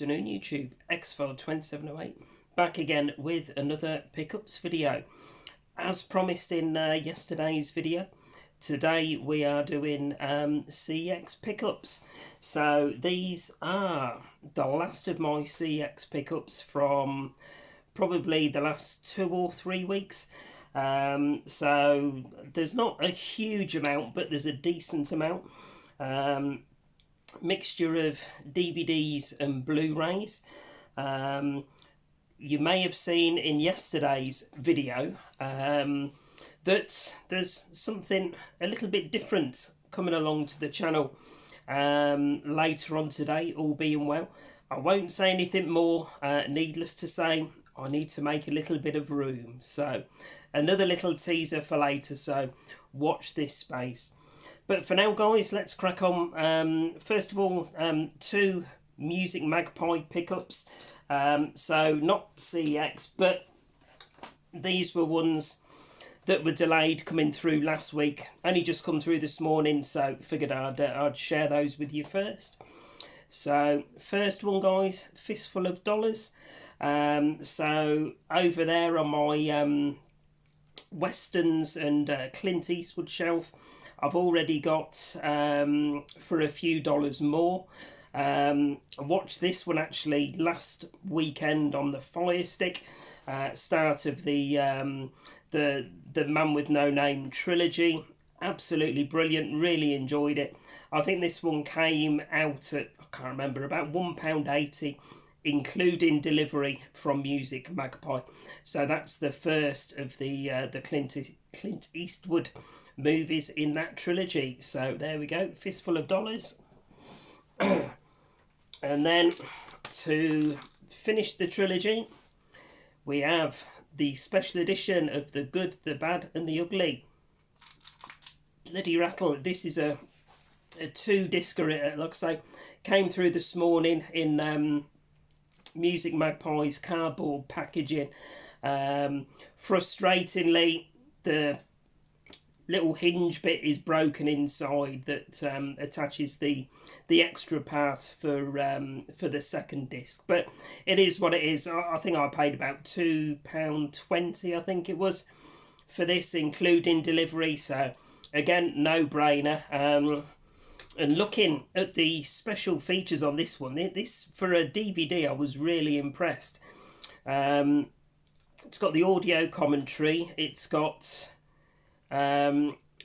afternoon YouTube, Xfile2708, back again with another pickups video. As promised in yesterday's video, today we are doing CEX pickups. So these are the last of my CEX pickups from probably the last 2 or 3 weeks. So there's not a huge amount, but there's a decent amount. Mixture of DVDs and Blu-rays. You may have seen in yesterday's video that there's something a little bit different coming along to the channel later on today, all being well. I won't say anything more. Needless to say, I need to make a little bit of room, so another little teaser for later, so watch this space. But for now, guys, let's crack on. First of all, 2 Music Magpie pickups. So not CEX, but these were ones that were delayed coming through last week. Only just come through this morning, so figured I'd share those with you first. So first one, guys, Fistful of Dollars. So over there on my Westerns and Clint Eastwood shelf, I've already got for a few dollars more. I watched this one actually last weekend on the Fire Stick, start of the Man with No Name trilogy. Absolutely brilliant, really enjoyed it. I think this one came out at, I can't remember, about £1.80, including delivery from Music Magpie. So that's the first of the Clint Eastwood movies in that trilogy. So there we go, Fistful of Dollars. And then to finish the trilogy, we have the special edition of The Good, the Bad and the Ugly. Bloody rattle, this is a 2-discer, like I say, came through this morning in Music Magpie's cardboard packaging. Frustratingly, the little hinge bit is broken inside that attaches the extra part for the second disc, but it is what it is. I think I paid about £2.20, I think it was, for this, including delivery. So again, no brainer. And looking at the special features on this one, this for a DVD, I was really impressed. It's got the audio commentary. It's got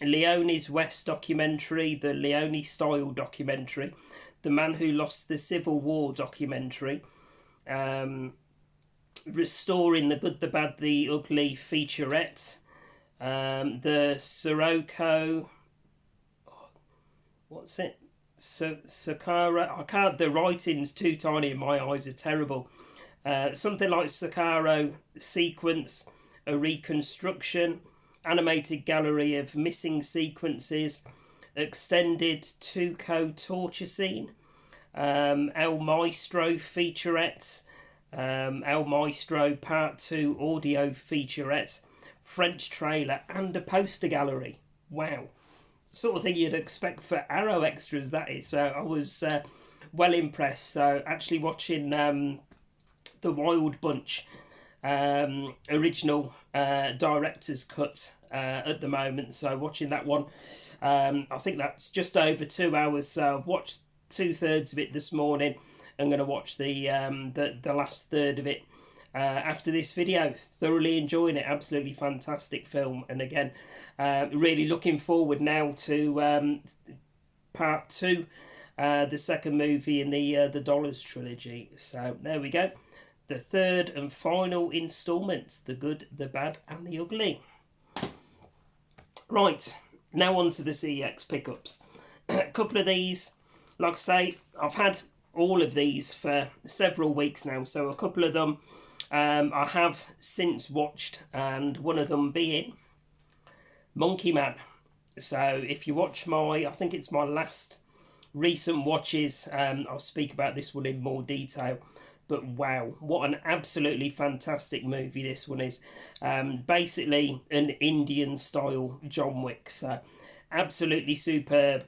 Leone's West documentary, the Leone style documentary, the Man Who Lost the Civil War documentary, Restoring the Good, the Bad, the Ugly featurette, the Sirocco, what's it? Sakara. I can't. The writing's too tiny and my eyes are terrible. Something like Sakaro sequence, a reconstruction, animated gallery of missing sequences, extended Tuco torture scene, El Maestro featurettes, El Maestro Part 2 audio featurette, French trailer and a poster gallery. Wow. Sort of thing you'd expect for Arrow Extras, that is. So I was well impressed. So actually watching the Wild Bunch original director's cut at the moment, so watching that one. I think that's just over 2 hours, so I've watched 2/3 of it this morning. I'm going to watch the last third of it after this video. Thoroughly enjoying it, absolutely fantastic film, and again, really looking forward now to part 2, the second movie in the Dollars trilogy. So there we go, the third and final instalment, The Good, the Bad and the Ugly. Right, now on to the CEX pickups. A couple of these, like I say, I've had all of these for several weeks now, so a couple of them I have since watched, and one of them being Monkey Man. So if you watch my, I think it's my last recent watches, I'll speak about this one in more detail. But wow, what an absolutely fantastic movie this one is. Basically an Indian style John Wick, so absolutely superb.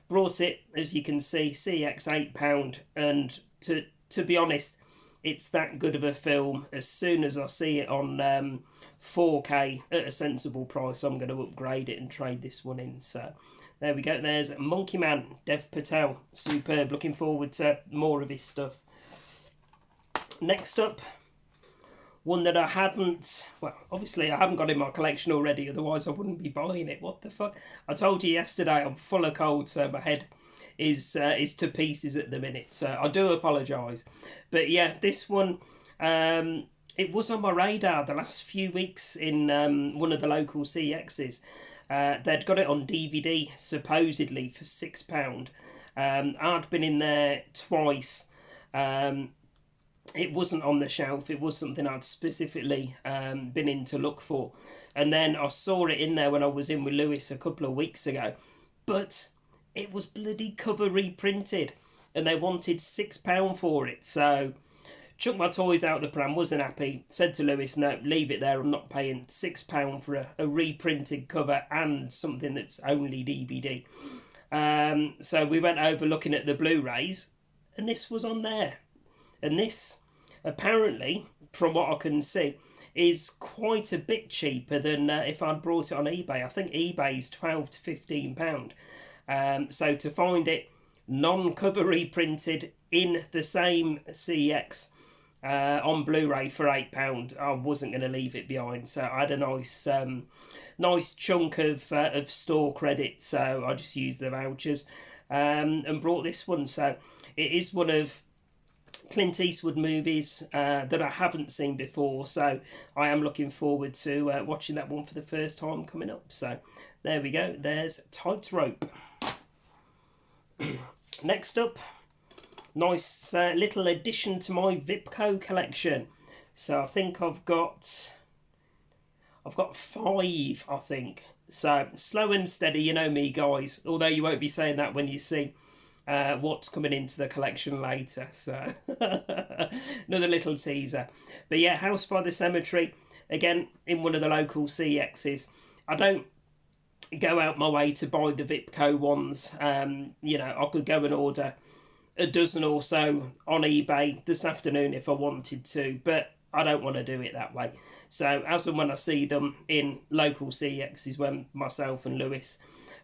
Brought it, as you can see, CEX £8, and to to be honest, it's that good of a film. As soon as I see it on 4K at a sensible price, I'm going to upgrade it and trade this one in. So there we go. There's Monkey Man, Dev Patel. Superb. Looking forward to more of his stuff. Next up, one that I haven't, well, obviously I haven't got in my collection already, otherwise I wouldn't be buying it. What the fuck? I told you yesterday I'm full of cold, so my head is to pieces at the minute. So I do apologise. But yeah, this one, it was on my radar the last few weeks in one of the local CEXs. They'd got it on DVD, supposedly, for £6. I'd been in there twice. It wasn't on the shelf. It was something I'd specifically been in to look for. And then I saw it in there when I was in with Lewis a couple of weeks ago. But it was bloody cover reprinted. And they wanted £6 for it. So, chucked my toys out the pram, wasn't happy. Said to Lewis, no, leave it there. I'm not paying £6 for a reprinted cover and something that's only DVD. So we went over looking at the Blu-rays. And this was on there. And this, apparently, from what I can see, is quite a bit cheaper than if I'd brought it on eBay. I think eBay's £12 to £15. So to find it non-cover reprinted in the same CEX on Blu-ray for £8, I wasn't going to leave it behind. So I had a nice chunk of store credit, so I just used the vouchers and brought this one. So it is one of Clint Eastwood movies that I haven't seen before, so I am looking forward to watching that one for the first time coming up. So there we go, there's Tightrope. Next up, nice little addition to my Vipco collection. So I think I've got 5, I think. So slow and steady, you know me guys, although you won't be saying that when you see what's coming into the collection later. So another little teaser. But yeah, House by the Cemetery, again in one of the local CEXs. I don't go out my way to buy the Vipco ones. You know, I could go and order a dozen or so on eBay this afternoon if I wanted to, but I don't want to do it that way. So as and when I see them in local CEXs, when myself and Lewis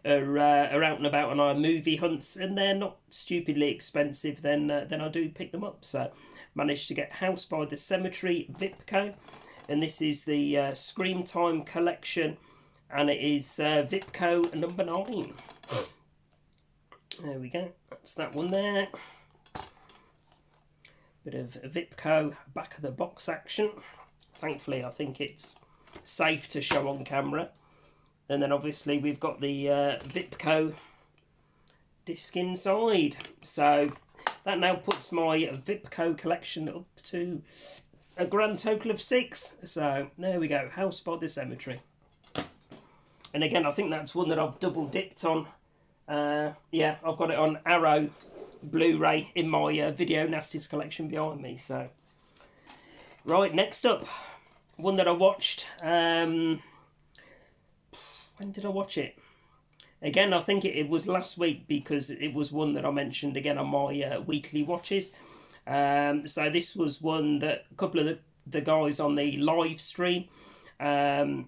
are out and about on our movie hunts and they're not stupidly expensive, then I do pick them up. So managed to get House by the Cemetery Vipco, and this is the Scream Time collection, and it is Vipco number 9. There we go, that's that one there. Bit of Vipco back of the box action. Thankfully I think it's safe to show on camera. And then obviously we've got the Vipco disc inside. So that now puts my Vipco collection up to a grand total of 6. So there we go, House by the Cemetery. And again, I think that's one that I've double dipped on. Yeah, I've got it on Arrow Blu-ray in my Video Nasties collection behind me. So right, next up, one that I watched. When did I watch it? Again, I think it was last week, because it was one that I mentioned again on my weekly watches. So this was one that a couple of the guys on the live stream had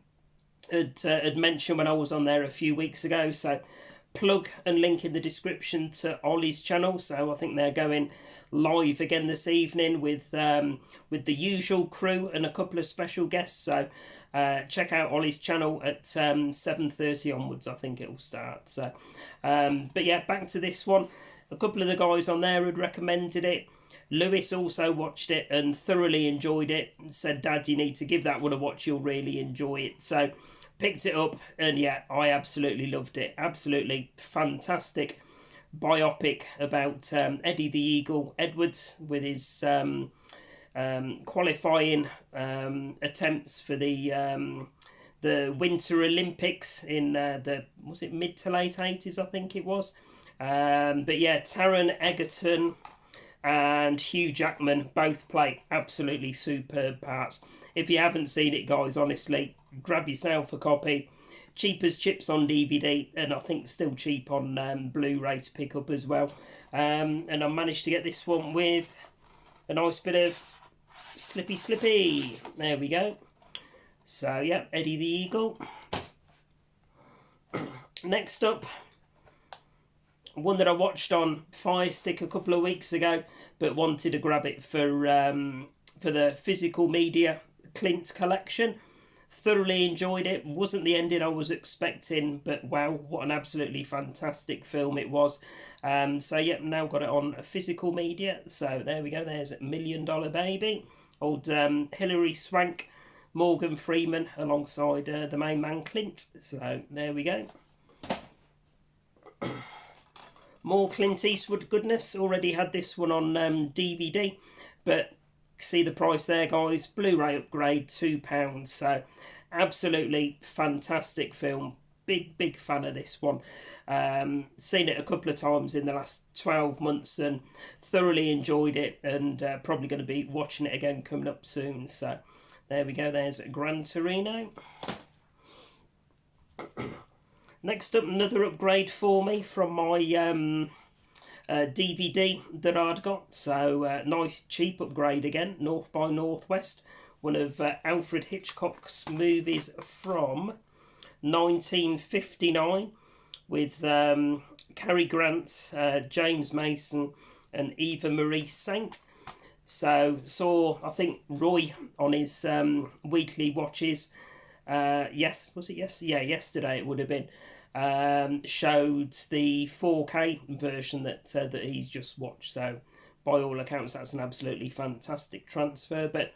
mentioned when I was on there a few weeks ago. So plug and link in the description to Ollies channel. So I think they're going live again this evening with the usual crew and a couple of special guests. So check out Ollie's channel at 7:30 onwards, I think it will start. So, but yeah, back to this one. A couple of the guys on there had recommended it. Lewis also watched it and thoroughly enjoyed it. Said, Dad, you need to give that one a watch, you'll really enjoy it. So picked it up, and yeah, I absolutely loved it. Absolutely fantastic biopic about Eddie the Eagle Edwards, with his qualifying attempts for the Winter Olympics in was it mid to late 80s, I think it was. But yeah, Taron Egerton and Hugh Jackman both play absolutely superb parts. If you haven't seen it, guys, honestly, grab yourself a copy. Cheap as chips on DVD, and I think still cheap on Blu-ray to pick up as well. And I managed to get this one with a nice bit of slippy. There we go. So yeah, Eddie the Eagle. Next up, one that I watched on Fire Stick a couple of weeks ago, but wanted to grab it for the physical media Clint collection. Thoroughly enjoyed it. Wasn't the ending I was expecting, but wow, what an absolutely fantastic film it was. So yeah, now got it on physical media. So there we go. There's $1 Million Baby. Old Hilary Swank, Morgan Freeman alongside the main man Clint. So there we go. More Clint Eastwood goodness. Already had this one on DVD, but see the price there, guys. Blu-ray upgrade, £2. So absolutely fantastic film. Big fan of this one. Seen it a couple of times in the last 12 months and thoroughly enjoyed it, and probably going to be watching it again coming up soon. So there we go. There's Gran Torino. Next up, another upgrade for me from my DVD that I'd got. So nice cheap upgrade again. North by Northwest, one of Alfred Hitchcock's movies from 1959, with Cary Grant, James Mason, and Eva Marie Saint. So saw, I think, Roy on his weekly watches. Yes, was it yesterday? Yeah, yesterday it would have been. Showed the 4K version that he's just watched. So by all accounts, that's an absolutely fantastic transfer. But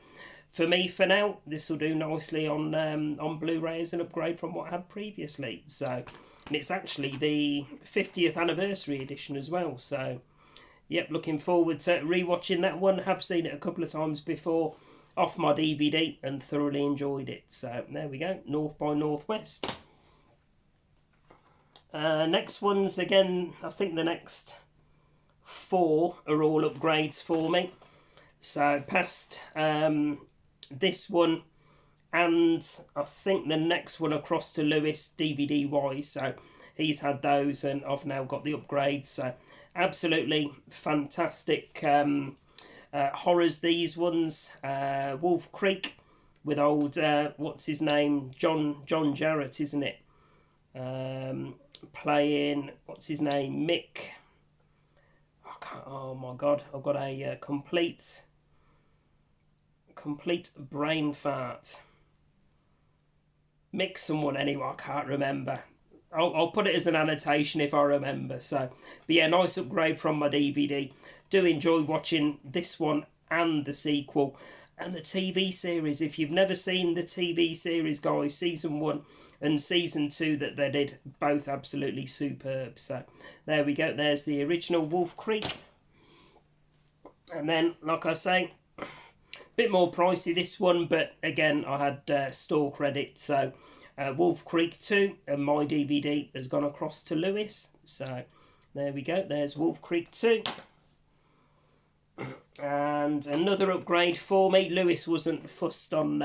for me, for now, this will do nicely on Blu-ray as an upgrade from what I had previously. So, and it's actually the 50th anniversary edition as well. So, yep, looking forward to rewatching that one. Have seen it a couple of times before off my DVD and thoroughly enjoyed it. So there we go, North by Northwest. Next ones, again, I think the next 4 are all upgrades for me. So past this one, and I think the next one across to Lewis DVD wise. So he's had those and I've now got the upgrades. So absolutely fantastic horrors, these ones. Wolf Creek with old what's his name, John Jarrett, isn't it? Playing, what's his name, Mick. Oh my god, I've got a complete brain fart. Mick someone anyway, I can't remember. I'll put it as an annotation if I remember. So, but yeah, nice upgrade from my DVD. Do enjoy watching this one and the sequel and the TV series. If you've never seen the TV series, guys, season 1 and season 2 that they did, both absolutely superb. So there we go. There's the original Wolf Creek. And then, like I say, a bit more pricey this one, but again, I had store credit. So Wolf Creek 2 and my DVD has gone across to Lewis. So there we go. There's Wolf Creek 2. And another upgrade for me. Lewis wasn't fussed on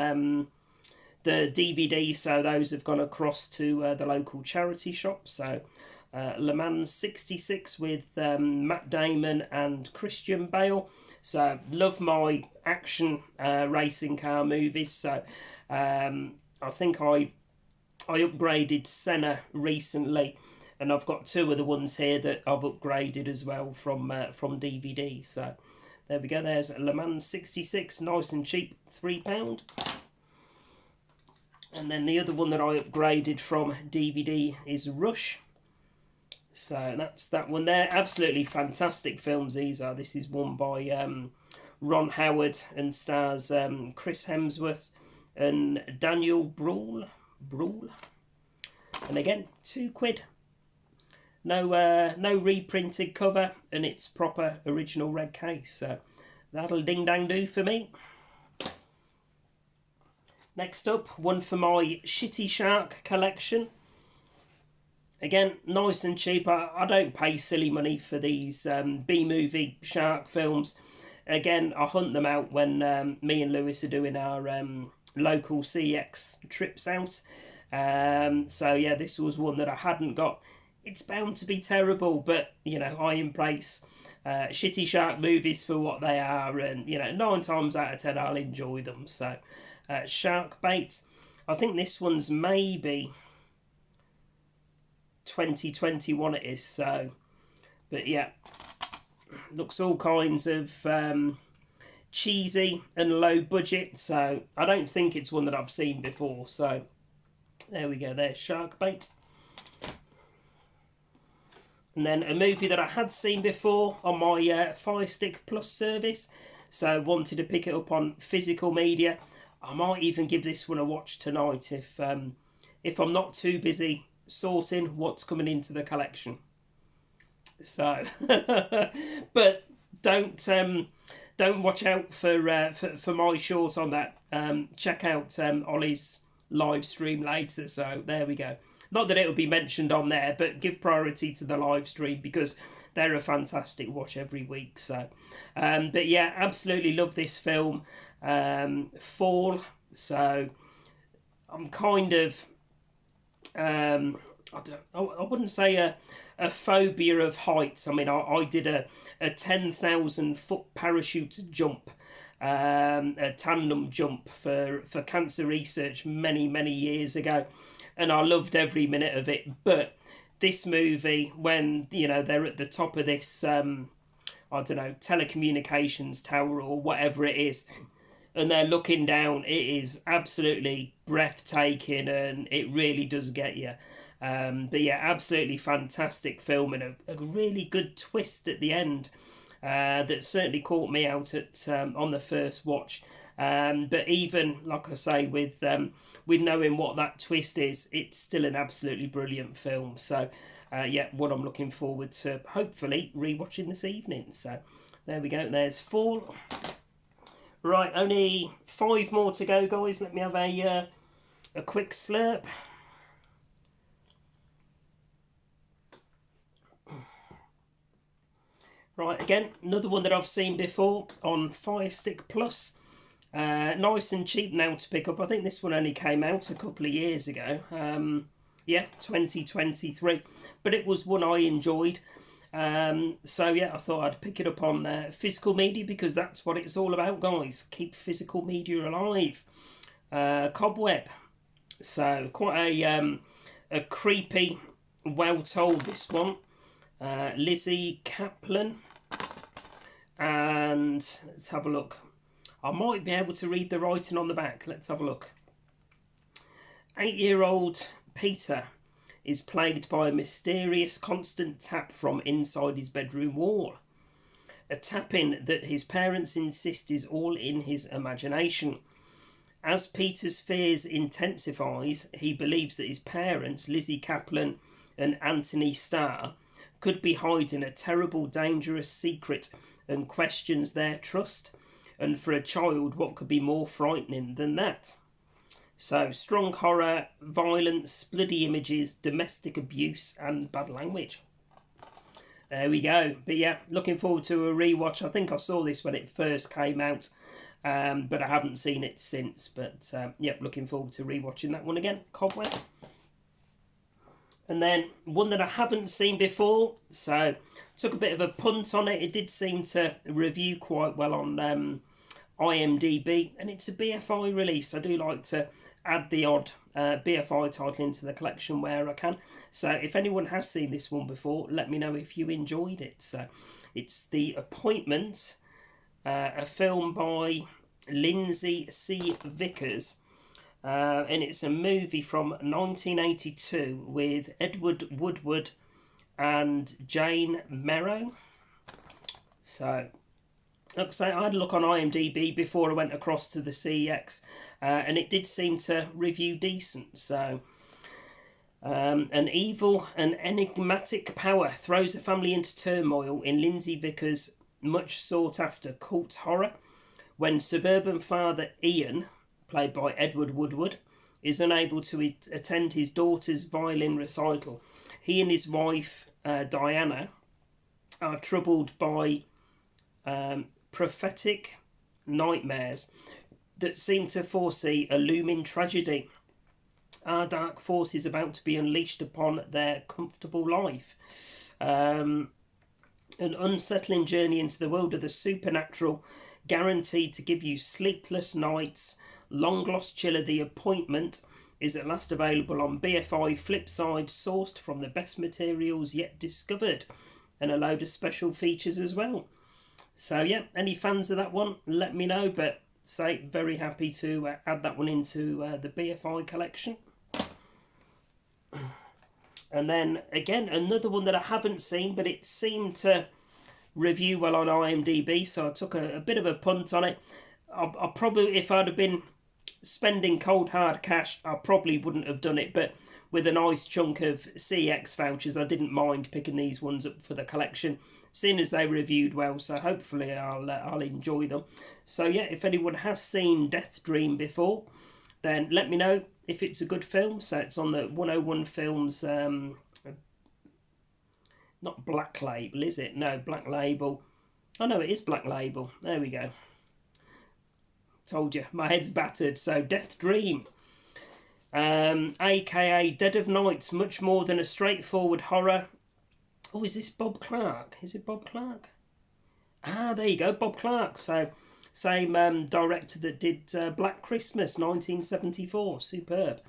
the DVD, so those have gone across to the local charity shop. So Le Mans 66 with Matt Damon and Christian Bale. So love my action racing car movies. So I think I upgraded Senna recently, and I've got 2 of the ones here that I've upgraded as well from DVD. So there we go. There's Le Mans 66, nice and cheap, £3. And then the other one that I upgraded from DVD is Rush. So that's that one there. Absolutely fantastic films these are. This is one by Ron Howard and stars Chris Hemsworth and Daniel Bruhl. And again, £2. No reprinted cover, and it's proper original red case. So that'll ding dang do for me. Next up, one for my Shitty Shark collection. Again, nice and cheap. I don't pay silly money for these B-movie shark films. Again, I hunt them out when me and Lewis are doing our local CEX trips out. So yeah, this was one that I hadn't got. It's bound to be terrible, but you know, I embrace shitty shark movies for what they are, and 9 times out of 10 I'll enjoy them. So shark bait, I think this one's maybe 2021 it is. So, but yeah, looks all kinds of cheesy and low budget, so I don't think it's one that I've seen before. So there we go, there's shark bait. And then a movie that I had seen before on my Fire Stick Plus service, so wanted to pick it up on physical media. I might even give this one a watch tonight if I'm not too busy sorting what's coming into the collection. So, but don't watch out for my short on that. Check out Ollie's live stream later. So there we go. Not that it will be mentioned on there, but give priority to the live stream because they're a fantastic watch every week. So, but yeah, absolutely love this film. Fall. So I'm kind of I wouldn't say a phobia of heights. I mean, I did a 10,000 foot parachute jump, a tandem jump for cancer research many years ago, and I loved every minute of it. But this movie, when they're at the top of this I don't know, telecommunications tower or whatever it is, and they're looking down, it is absolutely breathtaking, and it really does get you. But yeah, absolutely fantastic film, and a really good twist at the end that certainly caught me out at on the first watch. But even like I say, with knowing what that twist is, it's still an absolutely brilliant film. So yeah, what I'm looking forward to hopefully rewatching this evening. So there we go. There's Fall. Right, only 5 more to go, guys. Let me have a quick slurp. Right, again, another one that I've seen before on Fire Stick Plus. Nice and cheap now to pick up. I think this one only came out a couple of years ago. Yeah, 2023. But it was one I enjoyed. So yeah, I thought I'd pick it up on physical media because that's what it's all about, guys. Keep physical media alive. Cobweb. So quite a creepy, well told, this one. Lizzie Kaplan. And let's have a look. I might be able to read the writing on the back. Let's have a look. 8-year-old Peter is plagued by a mysterious constant tap from inside his bedroom wall. A tapping that his parents insist is all in his imagination. As Peter's fears intensifies, he believes that his parents, Lizzie Kaplan and Anthony Starr, could be hiding a terrible, dangerous secret and questions their trust. And for a child, what could be more frightening than that? So, strong horror, violence, bloody images, domestic abuse and bad language. There we go. But yeah, looking forward to a rewatch. I think I saw this when it first came out, but I haven't seen it since. But yeah, looking forward to rewatching that one again. Cobweb. And then one that I haven't seen before, so took a bit of a punt on it. It did seem to review quite well on IMDb, and it's a BFI release. I do like to add the odd BFI title into the collection where I can. So if anyone has seen this one before, let me know if you enjoyed it. So it's The Appointment, a film by Lindsay C. Vickers, and it's a movie from 1982 with Edward Woodward and Jane Merrow. So like I say, I had a look on IMDb before I went across to the CEX, and it did seem to review decent. So, an evil and enigmatic power throws a family into turmoil in Lindsay Vickers' much sought after cult horror when suburban father Ian, played by Edward Woodward, is unable to attend his daughter's violin recital. He and his wife Diana are troubled by prophetic nightmares that seem to foresee a looming tragedy. Are dark forces about to be unleashed upon their comfortable life? An unsettling journey into the world of the supernatural, guaranteed to give you sleepless nights. Long lost chiller The Appointment is at last available on BFI Flipside, sourced from the best materials yet discovered, and a load of special features as well. So yeah, any fans of that one, let me know, but say very happy to add that one into the BFI collection. And then again, another one that I haven't seen, but it seemed to review well on IMDb, so I took a bit of a punt on it. I probably, if I'd have been spending cold hard cash, I probably wouldn't have done it, but with a nice chunk of CEX vouchers, I didn't mind picking these ones up for the collection, seeing as they reviewed well, so hopefully I'll enjoy them. So yeah, if anyone has seen Death Dream before, then let me know if it's a good film. So it's on the 101 Films, not Black Label, is it? No, Black Label. Oh no, it is Black Label. There we go. Told you, my head's battered. So Death Dream, aka Dead of Night, much more than a straightforward horror. Oh, is this Bob Clark? Is it Bob Clark? Ah, there you go, Bob Clark. So same director that did Black Christmas 1974. Superb.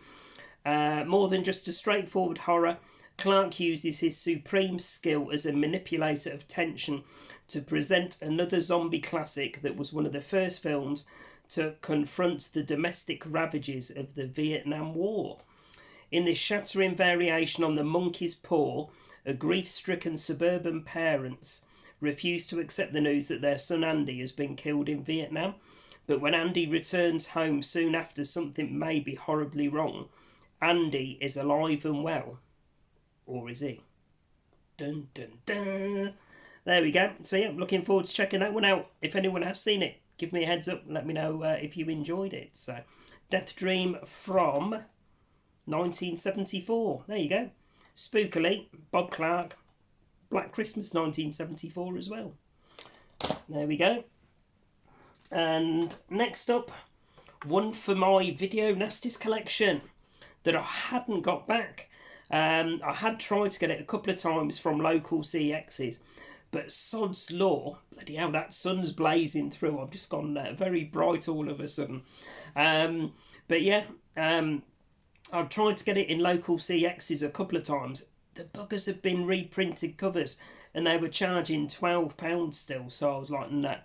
More than just a straightforward horror, Clark uses his supreme skill as a manipulator of tension to present another zombie classic that was one of the first films to confront the domestic ravages of the Vietnam War. In this shattering variation on The Monkey's Paw, a grief-stricken suburban parents refuse to accept the news that their son Andy has been killed in Vietnam. But when Andy returns home soon after, something may be horribly wrong. Andy is alive and well. Or is he? Dun dun dun. There we go. So yeah, looking forward to checking that one out. If anyone has seen it, give me a heads up. Let me know if you enjoyed it. So, Death Dream from 1974. There you go. Spookily, Bob Clark, Black Christmas 1974 as well. There we go. And next up, one for my Video Nasties collection that I hadn't got back. I had tried to get it a couple of times from local CEXs, but sod's law, bloody hell, that sun's blazing through. I've just gone very bright all of a sudden. But yeah, I've tried to get it in local CEXs a couple of times. The buggers have been reprinted covers and they were charging £12 still. So I was like, no,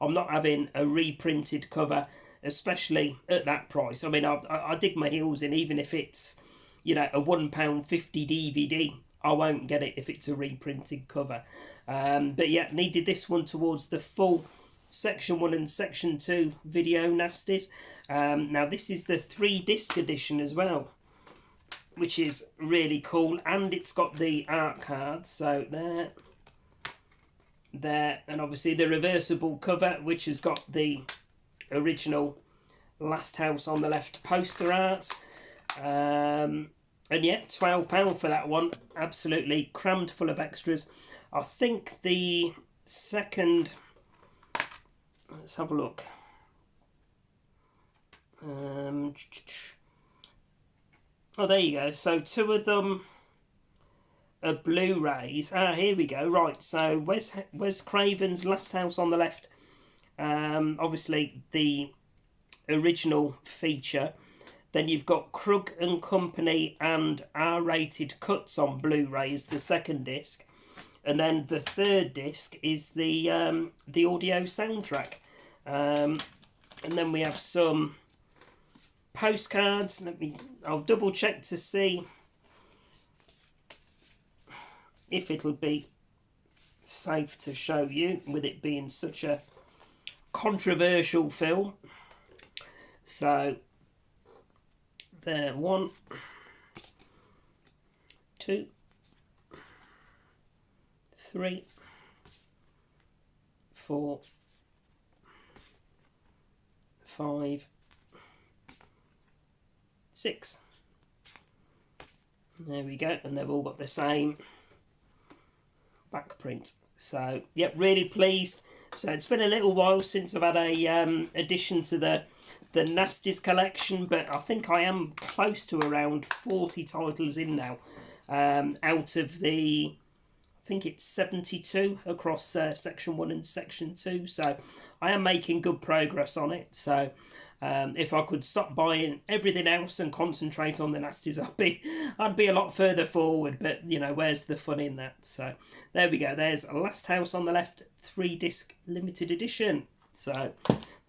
I'm not having a reprinted cover, especially at that price. I mean, I dig my heels in, even if it's, you know, a £1.50 DVD. I won't get it if it's a reprinted cover. But yeah, needed this one towards the full Section 1 and Section 2 Video Nasties. Now this is the 3-disc edition as well, which is really cool, and it's got the art cards. So there, and obviously the reversible cover, which has got the original Last House on the Left poster art. And yeah, £12 for that one. Absolutely crammed full of extras. I think the second, let's have a look. Oh, there you go. So 2 of them are Blu-rays. Here we go. Right, so Wes Craven's Last House on the Left. Obviously the original feature. Then you've got Krug and Company and R-rated cuts on Blu-ray as the second disc. And then the third disc is the audio soundtrack. And then we have some postcards. I'll double check to see if it'll be safe to show you, with it being such a controversial film. So there, 1, 2, 3, 4, 5, 6. There we go, and they've all got the same back print. So yep, really pleased. So it's been a little while since I've had a addition to the Nasties collection, but I think I am close to around 40 titles in now, out of the think it's 72 across section 1 and section 2. So I am making good progress on it. So if I could stop buying everything else and concentrate on the nasties, I'd be a lot further forward. But you know, where's the fun in that? So there we go. There's Last House on the Left 3-disc limited edition. So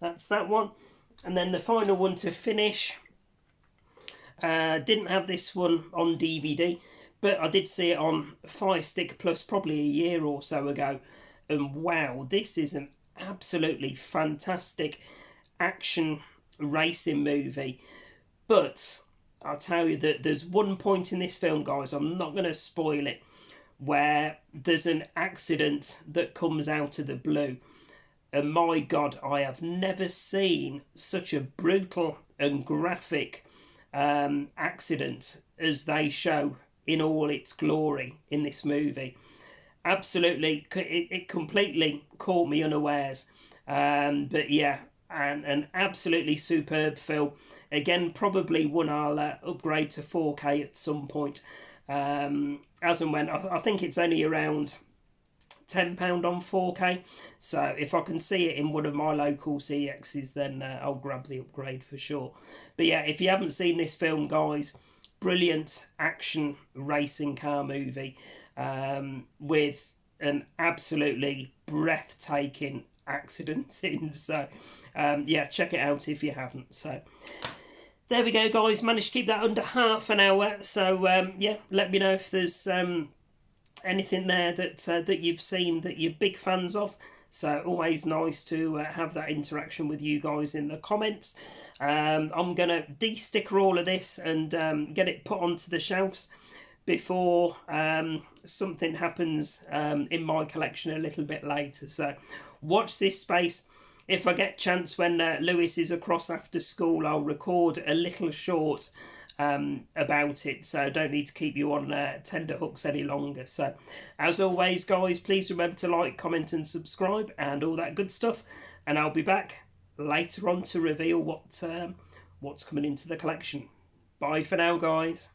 that's that one. And then the final one to finish. Didn't have this one on DVD, but I did see it on Fire Stick Plus probably a year or so ago. And wow, this is an absolutely fantastic action racing movie. But I'll tell you that there's one point in this film, guys, I'm not going to spoil it, where there's an accident that comes out of the blue. And my God, I have never seen such a brutal and graphic accident as they show in all its glory in this movie. Absolutely, it completely caught me unawares. But yeah, an absolutely superb film. Again, probably one I'll upgrade to 4K at some point. As and when. I think it's only around £10 on 4K. So if I can see it in one of my local CEXs, then I'll grab the upgrade for sure. But yeah, if you haven't seen this film, guys, brilliant action racing car movie with an absolutely breathtaking accident in. So yeah, check it out if you haven't. So there we go, guys. Managed to keep that under half an hour. So yeah, let me know if there's anything there that you've seen that you're big fans of. So always nice to have that interaction with you guys in the comments. I'm going to de-sticker all of this and get it put onto the shelves before something happens in my collection a little bit later. So watch this space. If I get chance when Lewis is across after school, I'll record a little short about it, so don't need to keep you on tender hooks any longer. So as always, guys, please remember to like, comment and subscribe and all that good stuff, and I'll be back later on to reveal what's coming into the collection. Bye for now, guys.